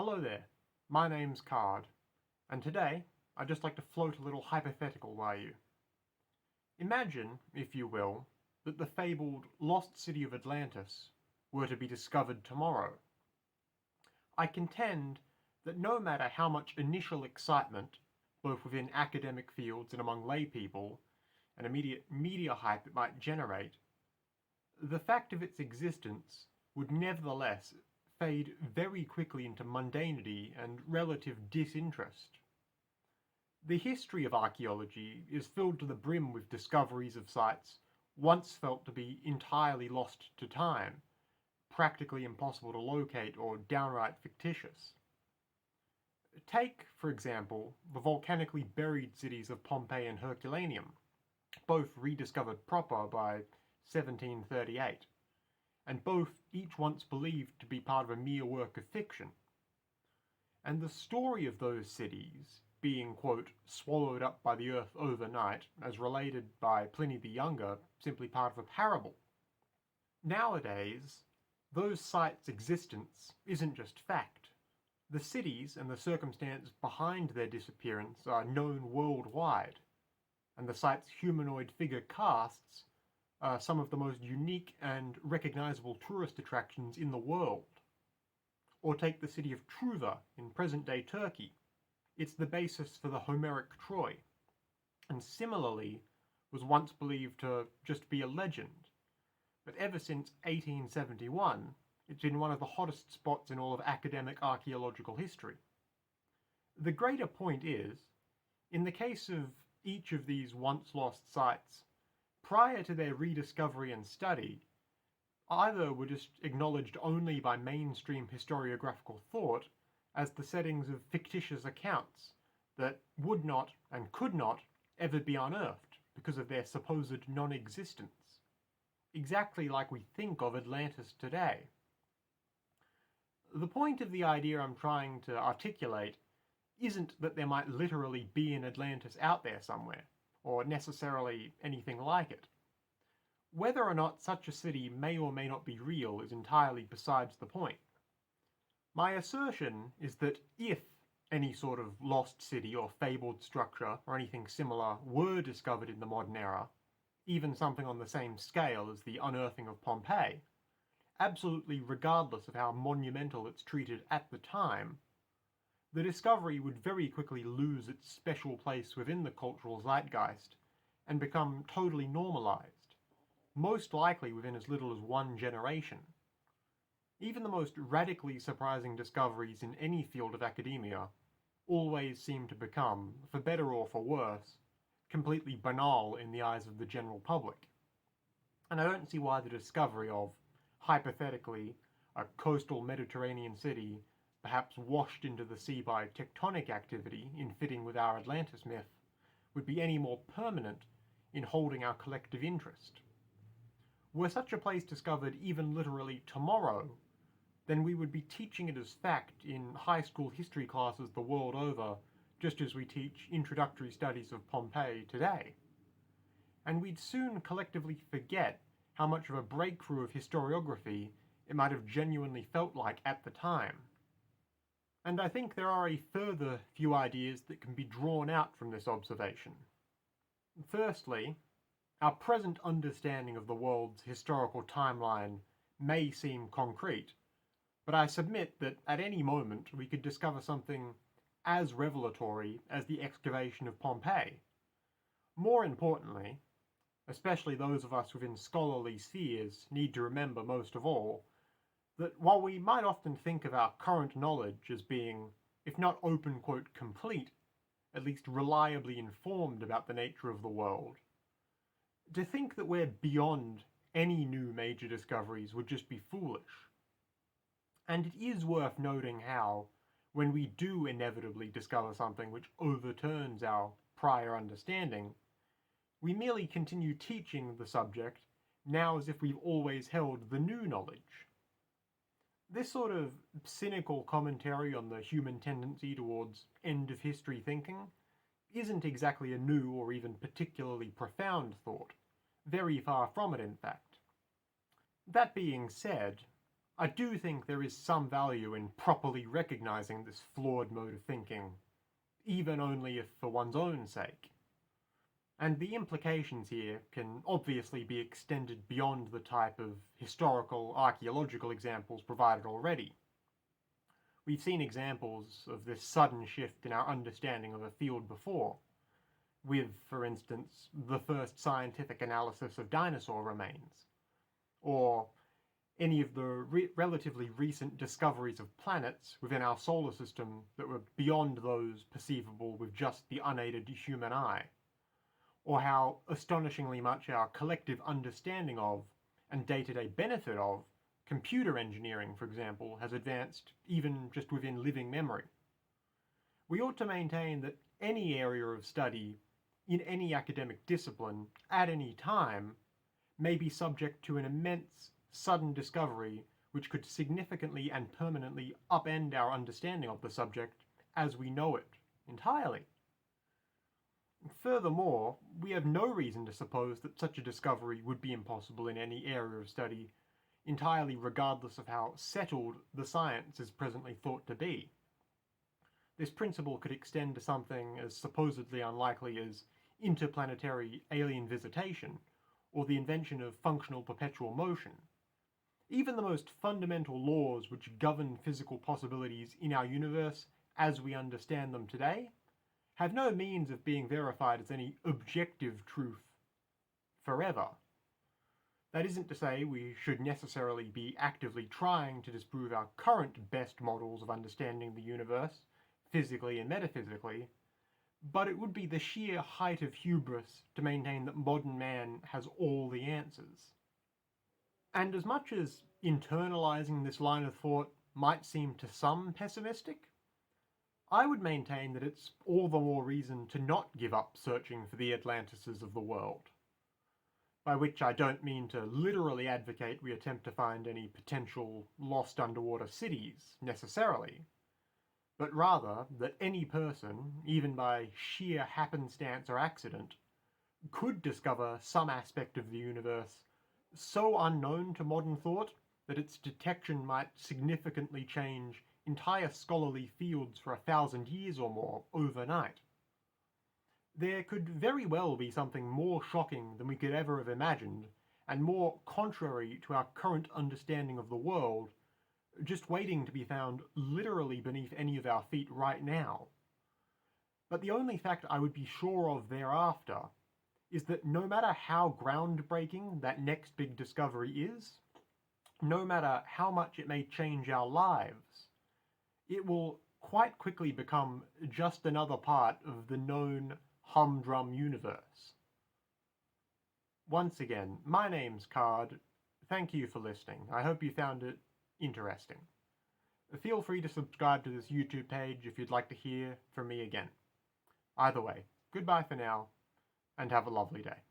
Hello there, my name's Card, and today I'd just like to float a little hypothetical by you. Imagine, if you will, that the fabled lost city of Atlantis were to be discovered tomorrow. I contend that no matter how much initial excitement, both within academic fields and among lay people, and immediate media hype it might generate, the fact of its existence would nevertheless fade very quickly into mundanity and relative disinterest. The history of archaeology is filled to the brim with discoveries of sites once felt to be entirely lost to time, practically impossible to locate or downright fictitious. Take, for example, the volcanically buried cities of Pompeii and Herculaneum, both rediscovered proper by 1738. And both each once believed to be part of a mere work of fiction. And the story of those cities being, quote, swallowed up by the earth overnight, as related by Pliny the Younger, simply part of a parable. Nowadays, those sites' existence isn't just fact. The cities and the circumstance behind their disappearance are known worldwide, and the site's humanoid figure casts some of the most unique and recognizable tourist attractions in the world. Or take the city of Truva in present-day Turkey. It's the basis for the Homeric Troy, and similarly was once believed to just be a legend. But ever since 1871, it's been one of the hottest spots in all of academic archaeological history. The greater point is, in the case of each of these once-lost sites, prior to their rediscovery and study, either were just acknowledged only by mainstream historiographical thought as the settings of fictitious accounts that would not and could not ever be unearthed because of their supposed non-existence, exactly like we think of Atlantis today. The point of the idea I'm trying to articulate isn't that there might literally be an Atlantis out there somewhere, or necessarily anything like it. Whether or not such a city may or may not be real is entirely besides the point. My assertion is that if any sort of lost city or fabled structure or anything similar were discovered in the modern era, even something on the same scale as the unearthing of Pompeii, absolutely regardless of how monumental it's treated at the time, the discovery would very quickly lose its special place within the cultural zeitgeist and become totally normalized, most likely within as little as one generation. Even the most radically surprising discoveries in any field of academia always seem to become, for better or for worse, completely banal in the eyes of the general public. And I don't see why the discovery of, hypothetically, a coastal Mediterranean city perhaps washed into the sea by tectonic activity in fitting with our Atlantis myth, would be any more permanent in holding our collective interest. Were such a place discovered even literally tomorrow, then we would be teaching it as fact in high school history classes the world over, just as we teach introductory studies of Pompeii today. And we'd soon collectively forget how much of a breakthrough of historiography it might have genuinely felt like at the time. And I think there are a further few ideas that can be drawn out from this observation. Firstly, our present understanding of the world's historical timeline may seem concrete, but I submit that at any moment we could discover something as revelatory as the excavation of Pompeii. More importantly, especially those of us within scholarly spheres need to remember most of all, that while we might often think of our current knowledge as being, if not open quote complete, at least reliably informed about the nature of the world, to think that we're beyond any new major discoveries would just be foolish. And it is worth noting how, when we do inevitably discover something which overturns our prior understanding, we merely continue teaching the subject now as if we've always held the new knowledge. This sort of cynical commentary on the human tendency towards end-of-history thinking isn't exactly a new or even particularly profound thought. Very far from it, in fact. That being said, I do think there is some value in properly recognizing this flawed mode of thinking, even only if for one's own sake. And the implications here can obviously be extended beyond the type of historical, archaeological examples provided already. We've seen examples of this sudden shift in our understanding of a field before, with, for instance, the first scientific analysis of dinosaur remains, or any of the relatively recent discoveries of planets within our solar system that were beyond those perceivable with just the unaided human eye, or how astonishingly much our collective understanding of, and day-to-day benefit of, computer engineering, for example, has advanced even just within living memory. We ought to maintain that any area of study, in any academic discipline, at any time, may be subject to an immense, sudden discovery which could significantly and permanently upend our understanding of the subject as we know it entirely. Furthermore, we have no reason to suppose that such a discovery would be impossible in any area of study, entirely regardless of how settled the science is presently thought to be. This principle could extend to something as supposedly unlikely as interplanetary alien visitation, or the invention of functional perpetual motion. Even the most fundamental laws which govern physical possibilities in our universe as we understand them today have no means of being verified as any objective truth forever. That isn't to say we should necessarily be actively trying to disprove our current best models of understanding the universe, physically and metaphysically, but it would be the sheer height of hubris to maintain that modern man has all the answers. And as much as internalizing this line of thought might seem to some pessimistic, I would maintain that it's all the more reason to not give up searching for the Atlantises of the world. By which I don't mean to literally advocate we attempt to find any potential lost underwater cities, necessarily, but rather that any person, even by sheer happenstance or accident, could discover some aspect of the universe so unknown to modern thought that its detection might significantly change entire scholarly fields for 1,000 years or more overnight. There could very well be something more shocking than we could ever have imagined, and more contrary to our current understanding of the world, just waiting to be found literally beneath any of our feet right now. But the only fact I would be sure of thereafter is that no matter how groundbreaking that next big discovery is, no matter how much it may change our lives, it will quite quickly become just another part of the known humdrum universe. Once again, my name's Card. Thank you for listening. I hope you found it interesting. Feel free to subscribe to this YouTube page if you'd like to hear from me again. Either way, goodbye for now, and have a lovely day.